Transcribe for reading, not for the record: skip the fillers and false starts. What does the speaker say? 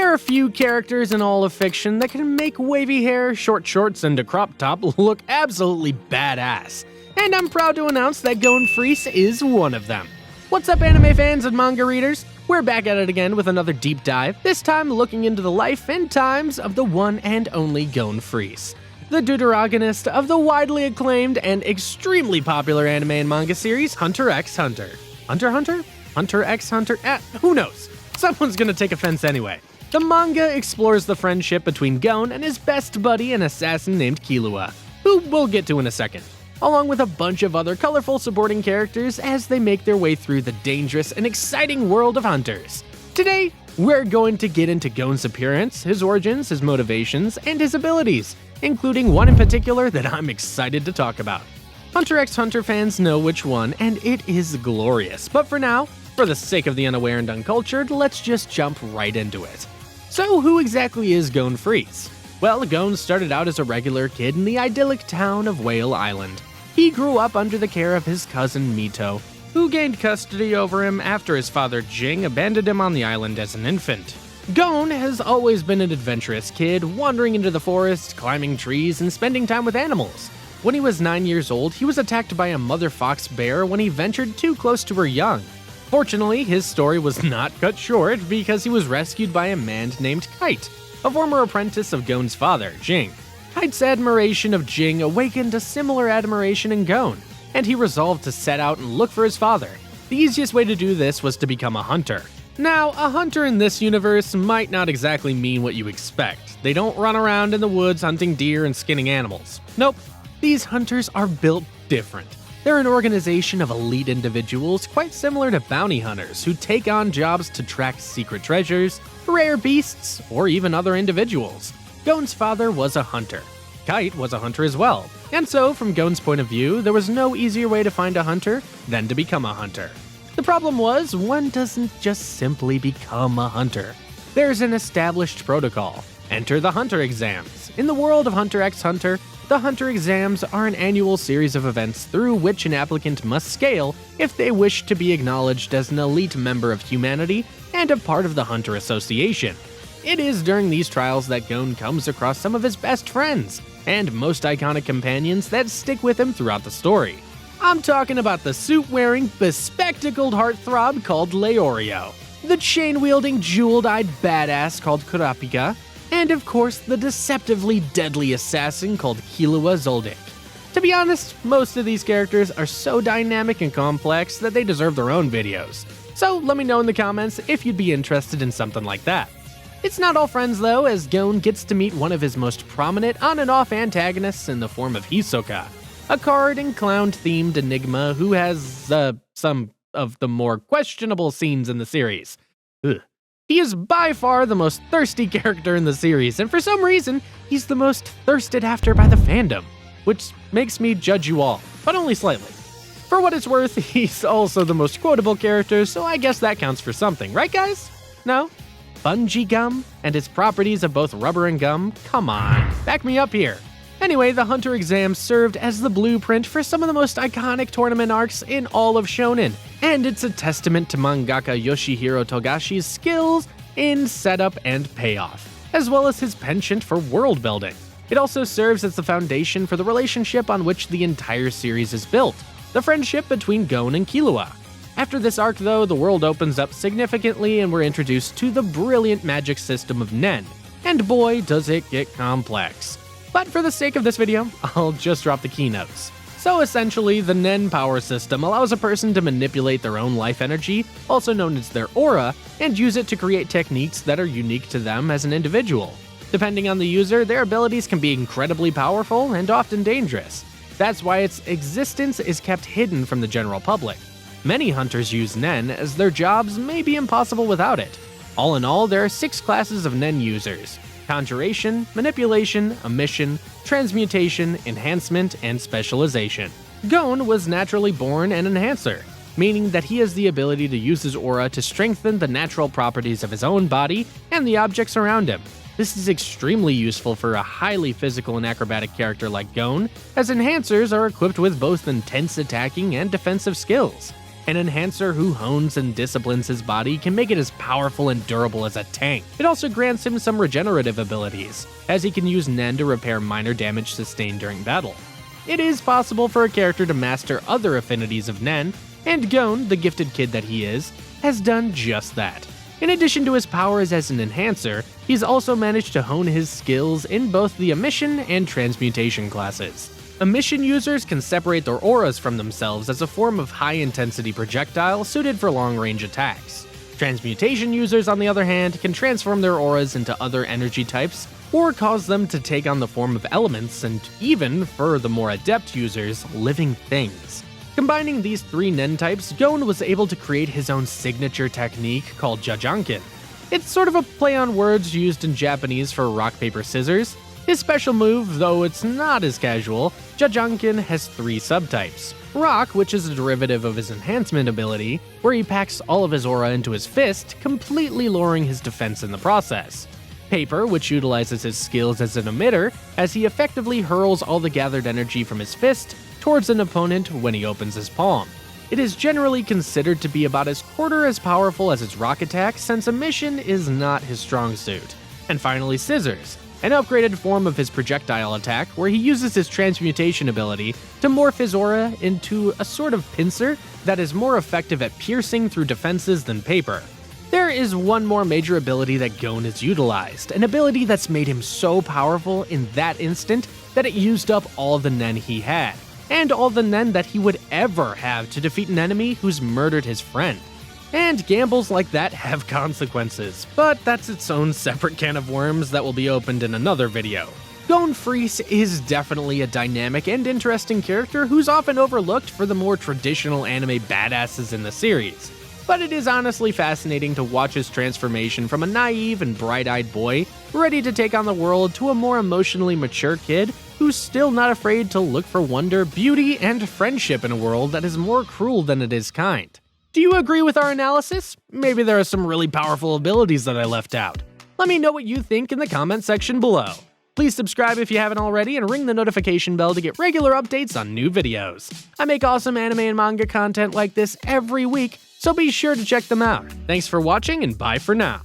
There are a few characters in all of fiction that can make wavy hair, short shorts, and a crop top look absolutely badass. And I'm proud to announce that Gon Freecss is one of them. What's up, anime fans and manga readers? We're back at it again with another deep dive, this time looking into the life and times of the one and only Gon Freecss, the deuteragonist of the widely acclaimed and extremely popular anime and manga series Hunter x Hunter. Hunter x Hunter? Who knows? Someone's gonna take offense anyway. The manga explores the friendship between Gon and his best buddy, an assassin named Killua, who we'll get to in a second, along with a bunch of other colorful supporting characters as they make their way through the dangerous and exciting world of hunters. Today, we're going to get into Gon's appearance, his origins, his motivations, and his abilities, including one in particular that I'm excited to talk about. Hunter x Hunter fans know which one, and it is glorious. But for now, for the sake of the unaware and uncultured, let's just jump right into it. So who exactly is Gon Freecss? Well, Gon started out as a regular kid in the idyllic town of Whale Island. He grew up under the care of his cousin Mito, who gained custody over him after his father Jing abandoned him on the island as an infant. Gon has always been an adventurous kid, wandering into the forest, climbing trees, and spending time with animals. When he was 9 years old, he was attacked by a mother fox bear when he ventured too close to her young. Fortunately, his story was not cut short because he was rescued by a man named Kite, a former apprentice of Gon's father, Jing. Kite's admiration of Jing awakened a similar admiration in Gon, and he resolved to set out and look for his father. The easiest way to do this was to become a hunter. Now, a hunter in this universe might not exactly mean what you expect. They don't run around in the woods hunting deer and skinning animals. Nope, these hunters are built different. They're an organization of elite individuals quite similar to bounty hunters who take on jobs to track secret treasures, rare beasts, or even other individuals. Gon's father was a hunter. Kite was a hunter as well, and so from Gon's point of view, there was no easier way to find a hunter than to become a hunter. The problem was, one doesn't just simply become a hunter. There's an established protocol. Enter the hunter exams. In the world of Hunter x Hunter, the hunter exams are an annual series of events through which an applicant must scale if they wish to be acknowledged as an elite member of humanity and a part of the Hunter Association. It is during these trials that Gon comes across some of his best friends and most iconic companions that stick with him throughout the story. I'm talking about the suit-wearing, bespectacled heartthrob called Leorio, the chain-wielding, jeweled-eyed badass called Kurapika, and of course the deceptively deadly assassin called Killua Zoldyck. To be honest, most of these characters are so dynamic and complex that they deserve their own videos. So let me know in the comments if you'd be interested in something like that. It's not all friends though, as Gon gets to meet one of his most prominent on and off antagonists in the form of Hisoka, a card and clown-themed enigma who has, some of the more questionable scenes in the series. Ugh. He is by far the most thirsty character in the series, and for some reason, he's the most thirsted after by the fandom, which makes me judge you all, but only slightly. For what it's worth, he's also the most quotable character, so I guess that counts for something, right guys? No? Bungee gum? And its properties of both rubber and gum? Come on, back me up here. Anyway, the Hunter exam served as the blueprint for some of the most iconic tournament arcs in all of shonen, and it's a testament to mangaka Yoshihiro Togashi's skills in setup and payoff, as well as his penchant for world building. It also serves as the foundation for the relationship on which the entire series is built, the friendship between Gon and Killua. After this arc though, the world opens up significantly and we're introduced to the brilliant magic system of Nen, and boy does it get complex. But for the sake of this video, I'll just drop the keynotes. So essentially, the Nen power system allows a person to manipulate their own life energy, also known as their aura, and use it to create techniques that are unique to them as an individual. Depending on the user, their abilities can be incredibly powerful and often dangerous. That's why its existence is kept hidden from the general public. Many hunters use Nen, as their jobs may be impossible without it. All in all, there are 6 classes of Nen users: conjuration, manipulation, emission, transmutation, enhancement, and specialization. Gon was naturally born an enhancer, meaning that he has the ability to use his aura to strengthen the natural properties of his own body and the objects around him. This is extremely useful for a highly physical and acrobatic character like Gon, as enhancers are equipped with both intense attacking and defensive skills. An enhancer who hones and disciplines his body can make it as powerful and durable as a tank. It also grants him some regenerative abilities, as he can use Nen to repair minor damage sustained during battle. It is possible for a character to master other affinities of Nen, and Gon, the gifted kid that he is, has done just that. In addition to his powers as an enhancer, he's also managed to hone his skills in both the emission and transmutation classes. Emission users can separate their auras from themselves as a form of high-intensity projectile suited for long-range attacks. Transmutation users, on the other hand, can transform their auras into other energy types or cause them to take on the form of elements and even, for the more adept users, living things. Combining these three Nen types, Gon was able to create his own signature technique called Jajanken. It's sort of a play on words used in Japanese for rock, paper, scissors. His special move, though it's not as casual, Jajanken has three subtypes. Rock, which is a derivative of his enhancement ability, where he packs all of his aura into his fist, completely lowering his defense in the process. Paper, which utilizes his skills as an emitter, as he effectively hurls all the gathered energy from his fist towards an opponent when he opens his palm. It is generally considered to be about a quarter as powerful as his rock attack, since emission is not his strong suit. And finally, Scissors, an upgraded form of his projectile attack where he uses his transmutation ability to morph his aura into a sort of pincer that is more effective at piercing through defenses than Paper. There is one more major ability that Gon has utilized, an ability that's made him so powerful in that instant that it used up all the Nen he had, and all the Nen that he would ever have to defeat an enemy who's murdered his friend. And gambles like that have consequences, but that's its own separate can of worms that will be opened in another video. Gon Freecss is definitely a dynamic and interesting character who's often overlooked for the more traditional anime badasses in the series. But it is honestly fascinating to watch his transformation from a naive and bright-eyed boy, ready to take on the world, to a more emotionally mature kid who's still not afraid to look for wonder, beauty, and friendship in a world that is more cruel than it is kind. Do you agree with our analysis? Maybe there are some really powerful abilities that I left out. Let me know what you think in the comment section below. Please subscribe if you haven't already and ring the notification bell to get regular updates on new videos. I make awesome anime and manga content like this every week, so be sure to check them out. Thanks for watching and bye for now.